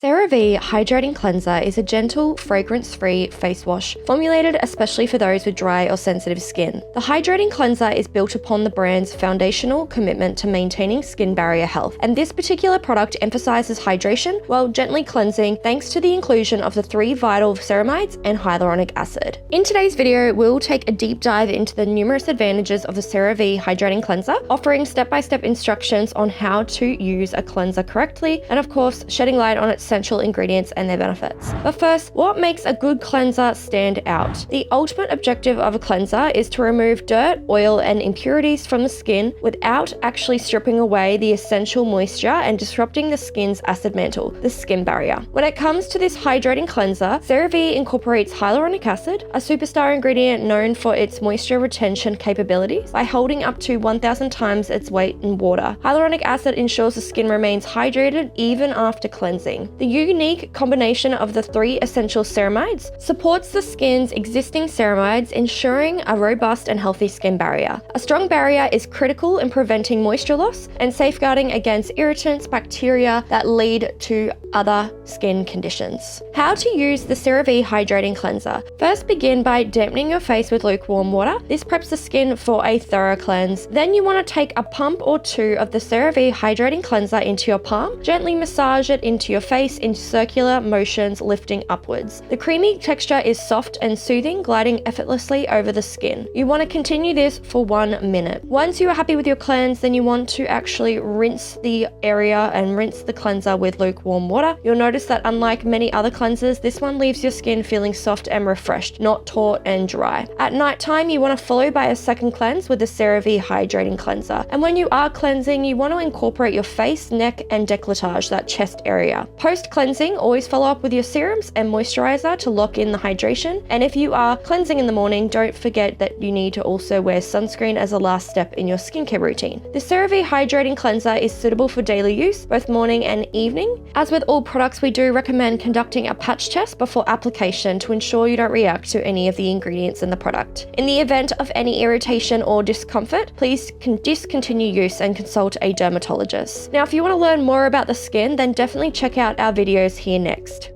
CeraVe Hydrating Cleanser is a gentle, fragrance-free face wash formulated especially for those with dry or sensitive skin. The hydrating cleanser is built upon the brand's foundational commitment to maintaining skin barrier health, and this particular product emphasizes hydration while gently cleansing thanks to the inclusion of the 3 vital ceramides and hyaluronic acid. In today's video, we'll take a deep dive into the numerous advantages of the CeraVe Hydrating Cleanser, offering step-by-step instructions on how to use a cleanser correctly, and of course, shedding light on its essential ingredients and their benefits. But first, what makes a good cleanser stand out? The ultimate objective of a cleanser is to remove dirt, oil, and impurities from the skin without actually stripping away the essential moisture and disrupting the skin's acid mantle, the skin barrier. When it comes to this hydrating cleanser, CeraVe incorporates hyaluronic acid, a superstar ingredient known for its moisture retention capabilities, by holding up to 1,000 times its weight in water. Hyaluronic acid ensures the skin remains hydrated even after cleansing. The unique combination of the 3 essential ceramides supports the skin's existing ceramides, ensuring a robust and healthy skin barrier. A strong barrier is critical in preventing moisture loss and safeguarding against irritants, bacteria that lead to other skin conditions. How to use the CeraVe Hydrating Cleanser. First, begin by dampening your face with lukewarm water. This preps the skin for a thorough cleanse. Then you want to take a pump or 2 of the CeraVe Hydrating Cleanser into your palm. Gently massage it into your face in circular motions, lifting upwards. The creamy texture is soft and soothing, gliding effortlessly over the skin. You want to continue this for 1 minute. Once you are happy with your cleanse, then you want to actually rinse the area and rinse the cleanser with lukewarm water. You'll notice that unlike many other cleansers, this one leaves your skin feeling soft and refreshed, not taut and dry. At night time, you want to follow by a second cleanse with the CeraVe Hydrating Cleanser. And when you are cleansing, you want to incorporate your face, neck, and décolletage, that chest area. Post-cleansing, always follow up with your serums and moisturizer to lock in the hydration. And if you are cleansing in the morning, don't forget that you need to also wear sunscreen as a last step in your skincare routine. The CeraVe Hydrating Cleanser is suitable for daily use, both morning and evening. As with all products, we do recommend conducting a patch test before application to ensure you don't react to any of the ingredients in the product. In the event of any irritation or discomfort, please discontinue use and consult a dermatologist. Now, if you want to learn more about the skin, then definitely check out our videos here next.